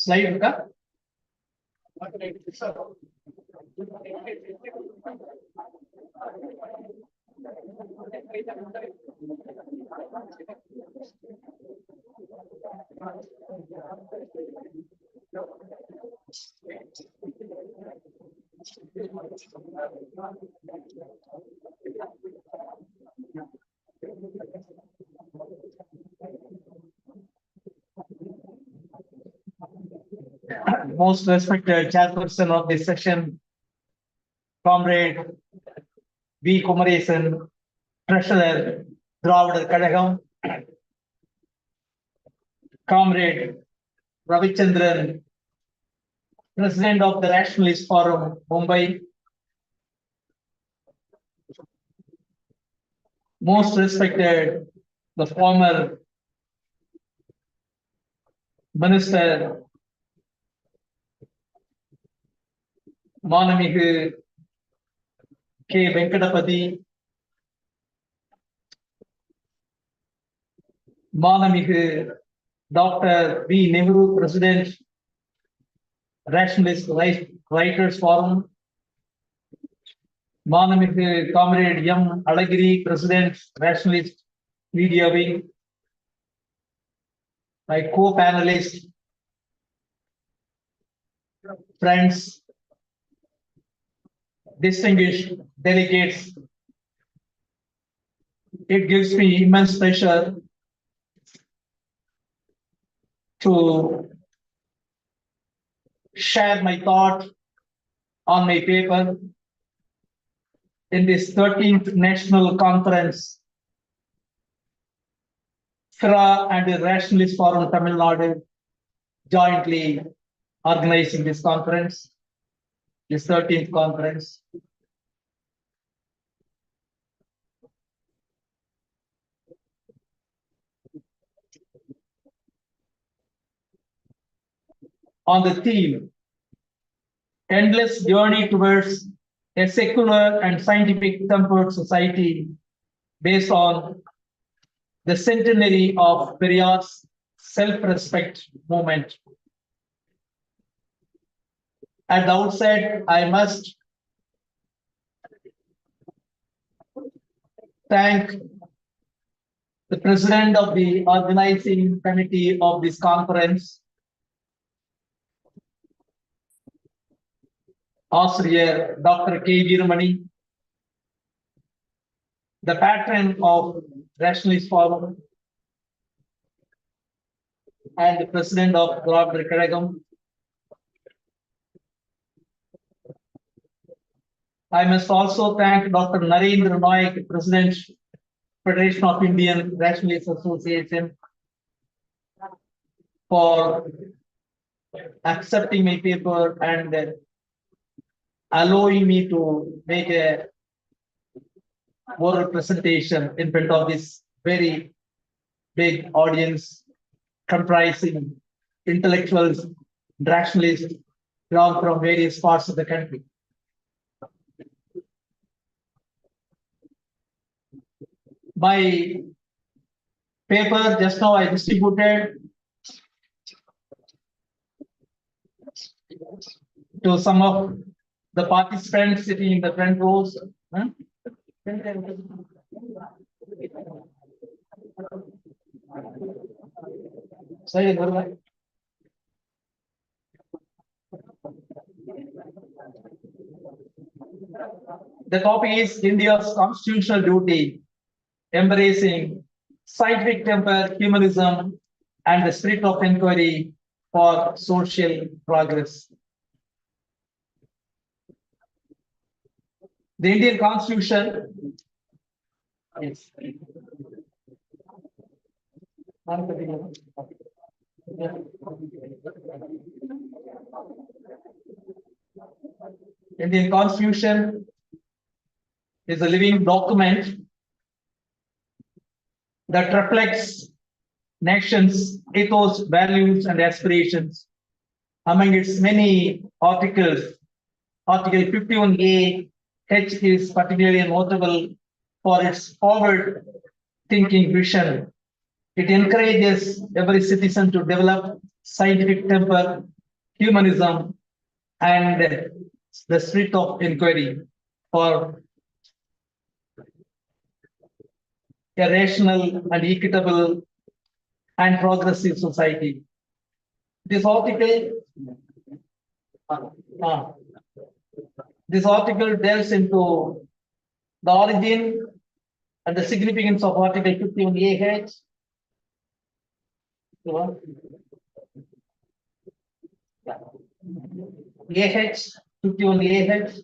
Slide இருக்கா? Most respected chairperson of this session, Comrade V. Kumaresan, Treasurer, Dravida Kazhagam, Comrade Ravichandran, President of the Rationalist Forum, Mumbai, most respected the former Minister Manamigu K. Venkatapati, Manamigu Dr. V. Nehru, President, Rationalist Writers Forum, Manamigu Comrade M. Alagiri, President, Rationalist Media Wing, my co-panelists, friends, distinguished delegates, it gives me immense pleasure to share my thought on my paper in this 13th National Conference, FIRA and the Rationalist Forum Tamil Nadu jointly organizing this conference, this 13th conference. On the theme, endless journey towards a secular and scientific tempered society based on the centenary of Periyar's self-respect movement. At the outset, I must thank the president of the organizing committee of this conference, Austrian Dr. K. Veeramani, the patron of Rationalist Forum, and the president of Dravida Kazhagam. I must also thank Dr. Narendra Naik, President, Federation of Indian Rationalist Association, for accepting my paper and allowing me to make a oral presentation in front of this very big audience comprising intellectuals, rationalists belong from various parts of the country. My paper just now I distributed to some of the participants sitting in the front rows. The topic is India's constitutional duty, embracing scientific temper, humanism, and the spirit of inquiry for social progress. The Indian Constitution Indian Constitution is a living document that reflects nation's ethos, values, and aspirations. Among its many articles, Article 51A H is particularly notable for its forward-thinking vision. It encourages every citizen to develop scientific temper, humanism, and the spirit of inquiry for a rational and equitable and progressive society. This article, uh, this article delves into the origin and the significance of Article 51AH. AH, 51AH,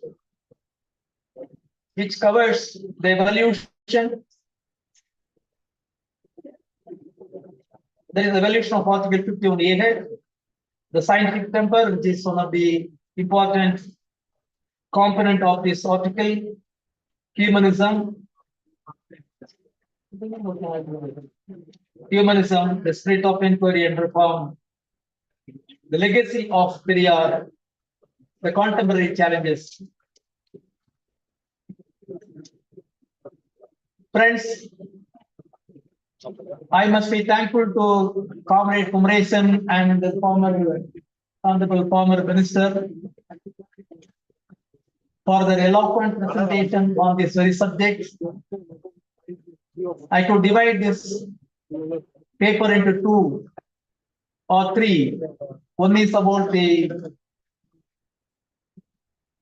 which covers the evolution. There is evolution of Article 51AH, the scientific temper, which is one of the important component of this article, humanism, the spirit of inquiry and reform, the legacy of Periyar, the contemporary challenges. Friends, I must be thankful to Comrade Kumaresan and the Honorable former Minister for their eloquent presentation on this very subject. I could divide this paper into two or three. One is about the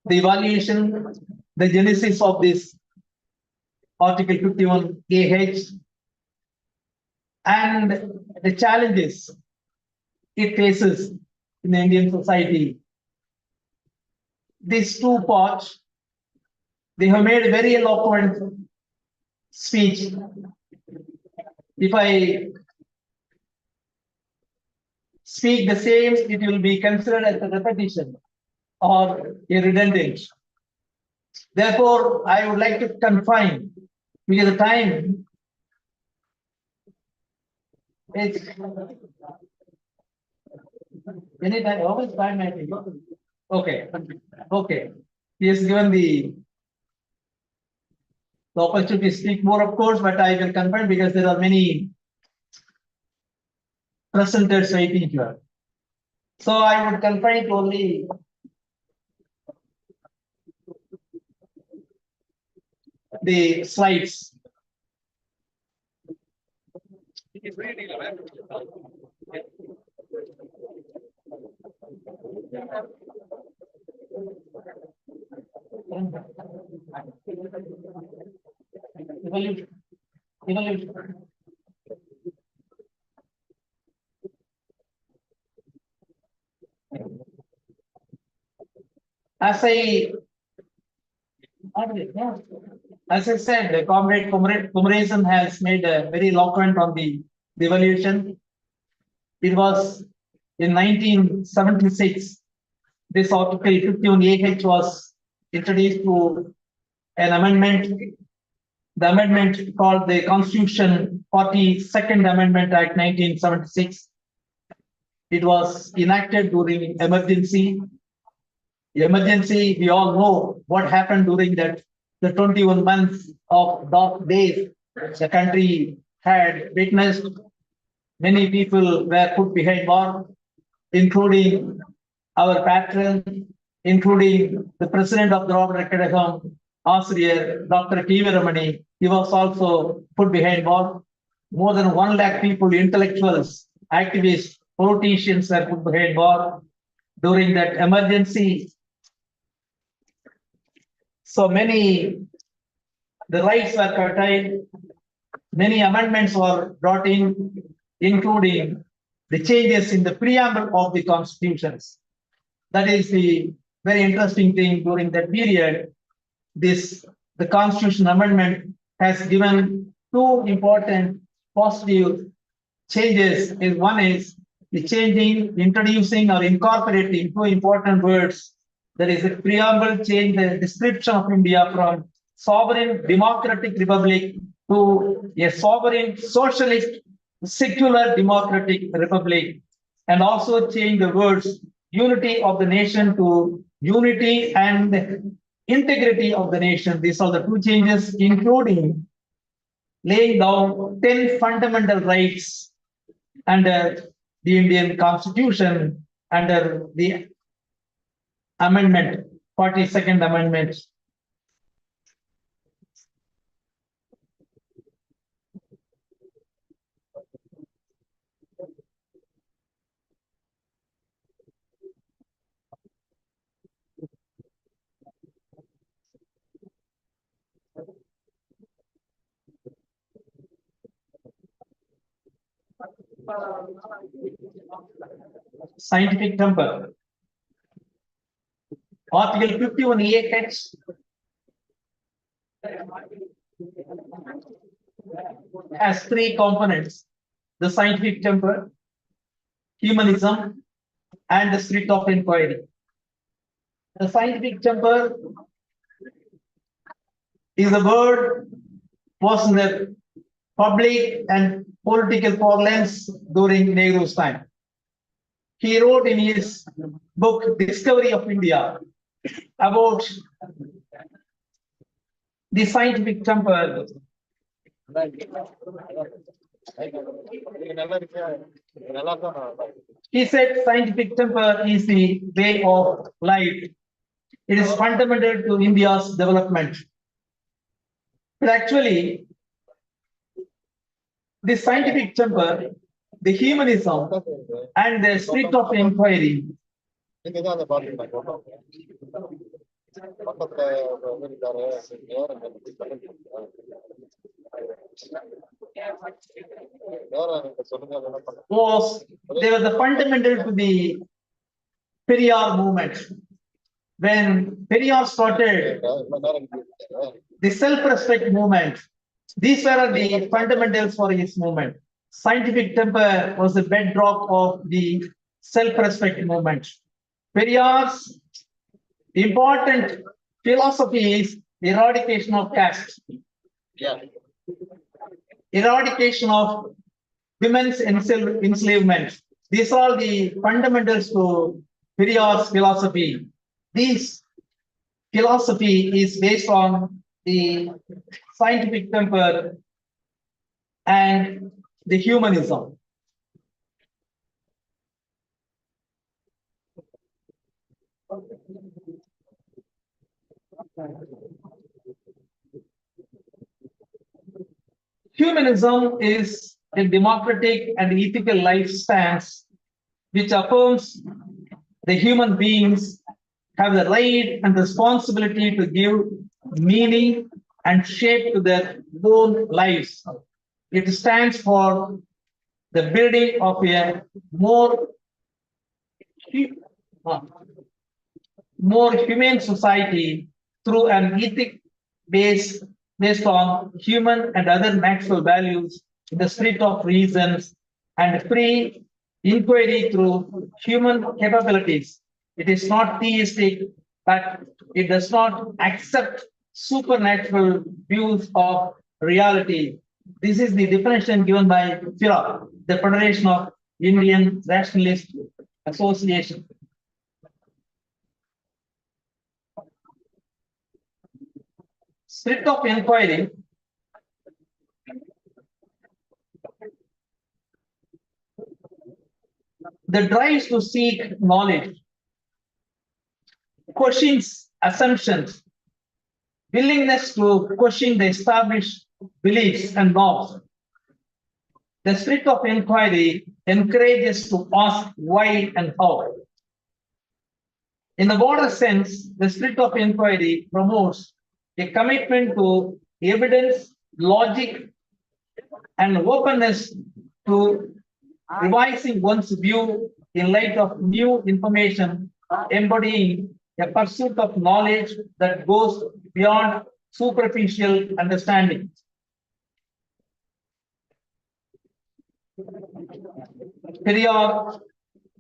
evaluation, the genesis of this Article 51AH, and the challenges it faces in the Indian society. These two parts, they have made a very eloquent speech. If I speak the same, it will be considered as a repetition or a redundant. Therefore, I would like to confine, because the time is anytime, always time I think. Okay, okay. He has given the opportunity to speak more, of course, but I will confine because there are many presenters waiting here. So I would confine to only the slides. Evolution. As I said, the Comrade Kumaresan has made a very eloquent on the evolution. It was in 1976, this Article 51AH was introduced to an amendment, the amendment called the Constitution 42nd Amendment Act 1976. It was enacted during emergency. Emergency, we all know what happened during that, the 21 months of dark days the country had witnessed. Many people were put behind bars, including our patron, including the president of the Robert Kadagam, Austrian, Dr. T.V. Ramani. He was also put behind bars. More than 1 lakh people, intellectuals, activists, politicians were put behind bars during that emergency. So many, the rights were curtailed, many amendments were brought in, including the changes in the preamble of the constitutions. That is the very interesting thing during that period. The Constitution Amendment has given two important positive changes. One is the changing, introducing or incorporating two important words. There is a preamble change the description of India from sovereign democratic republic to a sovereign socialist secular democratic republic, and also change the words unity of the nation to unity and integrity of the nation. These are the two changes, including laying down 10 fundamental rights and the Indian Constitution under the amendment, 42nd Amendment. Scientific temper. Article 51A has three components: the scientific temper, humanism, and the spirit of inquiry. The scientific temper is a word was in the public and political parlance during Nehru's time. He wrote in his book Discovery of India about the scientific temper. He said scientific temper is the way of life. It is fundamental to India's development. But actually, the scientific temper, the humanism, and the spirit of inquiry they were the fundamental to the Periyar movement. When Periyar started the self-respect movement, these were the fundamentals for his movement. Scientific temper was the bedrock of the self-respect movement. Periyar's important philosophy is eradication of caste, eradication of women's enslavement. These are the fundamentals to Periyar's philosophy. This philosophy is based on the scientific temper and the humanism. Humanism is a democratic and ethical life stance which affirms the human beings have the right and responsibility to give meaning and shape to their own lives. It stands for the building of a more humane society through an ethic based on human and other natural values in the spirit of reasons and free inquiry through human capabilities. It is not theistic, but it does not accept supernatural views of reality. This is the definition given by FIRA, the Federation of Indian Rationalist Association. Spirit of inquiry the drive to seek knowledge, questions assumptions, willingness to question the established beliefs and norms. The spirit of inquiry encourages to ask why and how. In the broader sense, the spirit of inquiry promotes a commitment to evidence, logic, and openness to revising one's view in light of new information, embodying a pursuit of knowledge that goes beyond superficial understanding.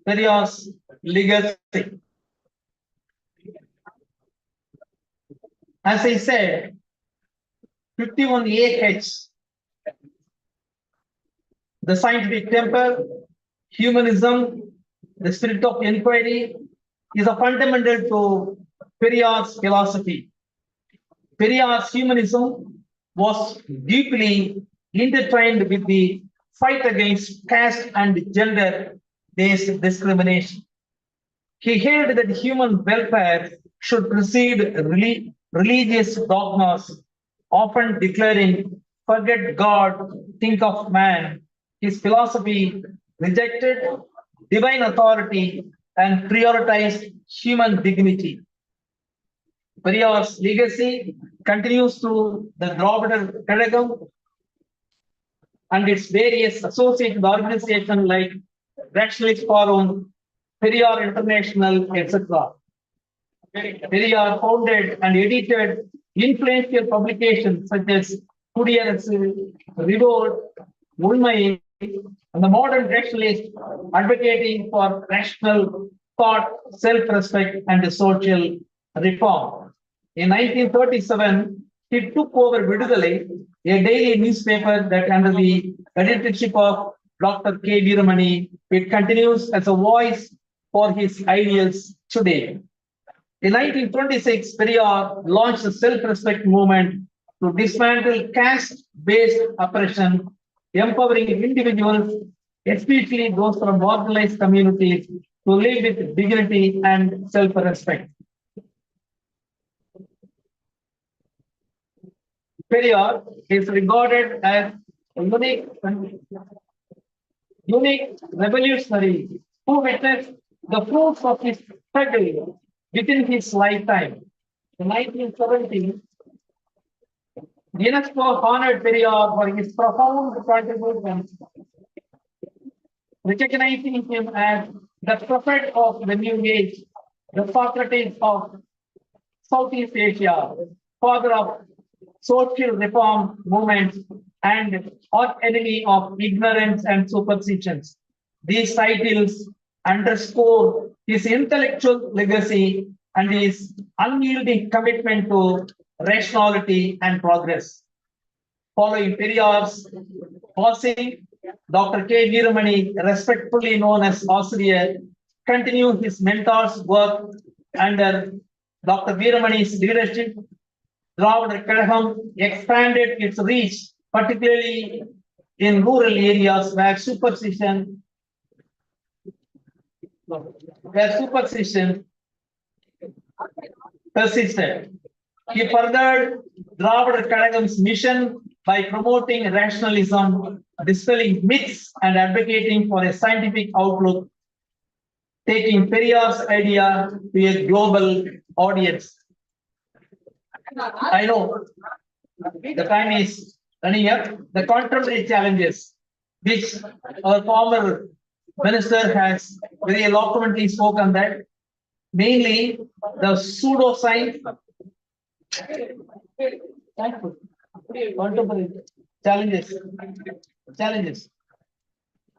Periyar's legacy. As I said, 51AH, the scientific temper, humanism, the spirit of inquiry is a fundamental to Periyar's philosophy. Periyar's humanism was deeply intertwined with the fight against caste and gender caste-based discrimination. He held that human welfare should precede religious dogmas, often declaring, forget God, think of man. His philosophy rejected divine authority and prioritized human dignity. Periyar's legacy continues through the Dravida Kazhagam and its various associated organizations like Rationalist Forum, Periyar International, etc. Periyar founded and edited influential publications such as Kudiyarasu, Revolt, Ulmai, and the modern rationalist advocating for rational thought, self-respect, and social reform. In 1937, he took over Vidudalai, a daily newspaper that under the editorship of Dr. K. Veeramani, it continues as a voice for his ideals today. In 1926, Periyar launched the self-respect movement to dismantle caste-based oppression, empowering individuals, especially those from marginalized communities, to live with dignity and self-respect. Periyar is regarded as a unique revolutionary who witnessed the fruits of his struggle within his lifetime. In 1970, UNESCO honored Periyar for his profound contributions, recognizing him as the prophet of the new age, the Socrates of Southeast Asia, father of social reform movements, and arch enemy of ignorance and superstitions. These titles underscore his intellectual legacy and his unyielding commitment to rationality and progress. Following Periyar's passing, Dr. K. Veeramani, respectfully known as Asriya, continued his mentor's work under Dr. Veeramani's leadership. Dravida Kazhagam expanded its reach, particularly in rural areas where superstition persisted. He furthered Dravida Kazhagam's mission by promoting rationalism, dispelling myths, and advocating for a scientific outlook, taking Periyar's idea to a global audience. I know the time is running up. The contemporary challenges, which our former minister has very eloquently spoken that, mainly the pseudoscience, contemporary challenges.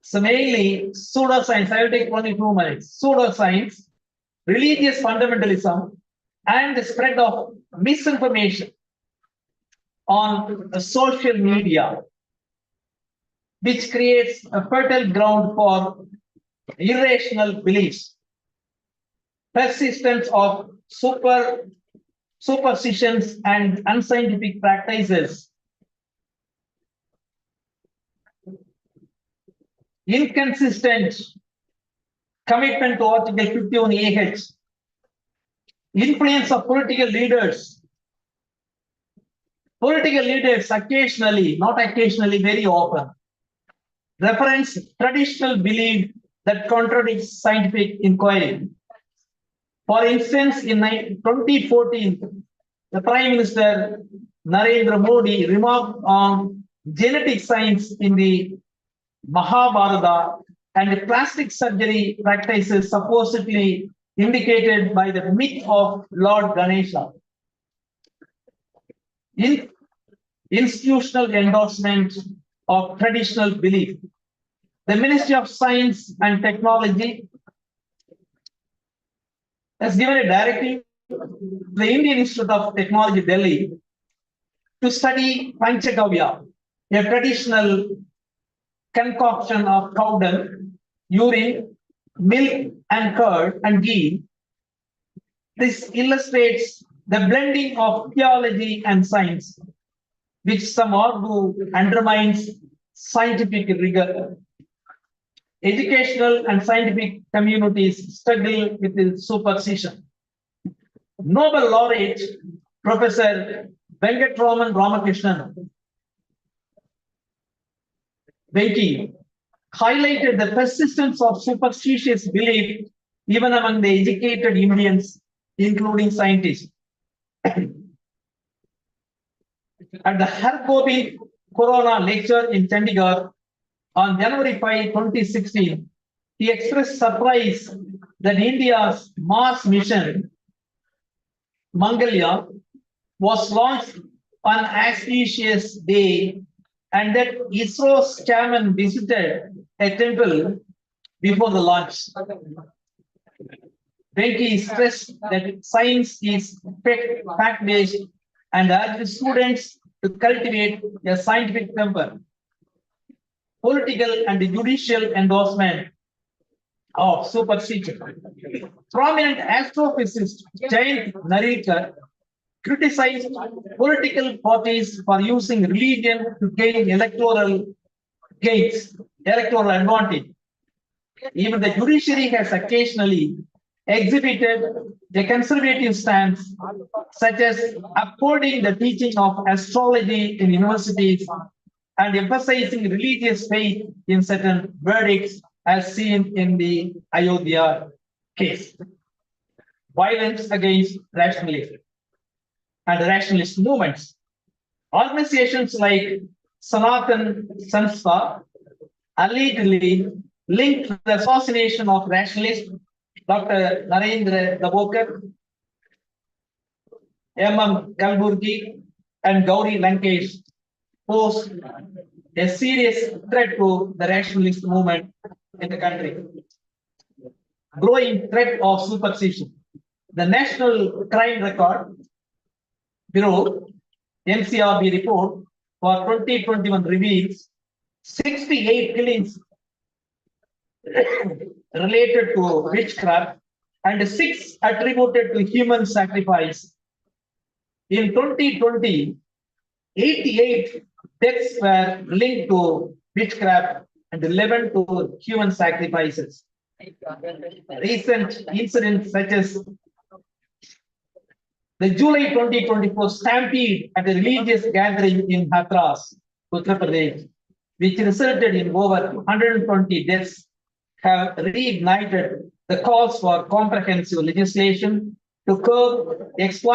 So mainly pseudoscience, I will take only 2 minutes. Pseudoscience, religious fundamentalism, and the spread of misinformation on social media, which creates a fertile ground for irrational beliefs, persistence of superstitions and unscientific practices, inconsistent commitment to Article 51AH, influence of political leaders. Political leaders occasionally, not occasionally, very often, reference traditional belief that contradicts scientific inquiry. For instance, in 2014, the Prime Minister Narendra Modi remarked on genetic science in the Mahabharata and plastic surgery practices supposedly indicated by the myth of Lord Ganesha. Institutional endorsement of traditional belief. The Ministry of Science and Technology has given a directive to the Indian Institute of Technology, Delhi, to study Panchagavya, a traditional concoction of cow dung, urine, milk, and curd and ghee. This illustrates the blending of theology and science, which some argue undermines scientific rigor. educational and scientific communities struggle with the superstition. Nobel laureate Professor Venkatraman Ramakrishnan Venki highlighted the persistence of superstitious belief even among the educated Indians, including scientists. At the Har Gobind Corona lecture in Chandigarh on January 5, 2016, he expressed surprise that India's Mars mission, Mangalyaan, was launched on auspicious day and that ISRO's chairman visited a temple before the launch. Venki stressed that science is fact-based and urged students to cultivate a scientific temper. Political and judicial endorsement of superstition. Prominent astrophysicist Jayant Narikar criticized political parties for using religion to gain electoral advantage. Even the judiciary has occasionally exhibited a conservative stance, such as upholding the teaching of astrology in universities and emphasizing religious faith in certain verdicts, as seen in the Ayodhya case. Violence against rationalism and rationalist movements. Organizations like Sanatan Sanstha allegedly linked the assassination of rationalist Dr. Narendra Dabokar, M.M. Kalburgi, and Gauri Lankesh pose a serious threat to the rationalist movement in the country. Growing threat of superstition. The National Crime Record Bureau NCRB report for 2021 reveals 68 killings related to witchcraft and 6 attributed to human sacrifice. In 2020, 88 deaths were linked to witchcraft and 11 to human sacrifices. Recent incidents such as the July 2024 stampede at a religious gathering in Hathras, Uttar Pradesh, which resulted in over 120 deaths, have reignited the calls for comprehensive legislation to curb exploitation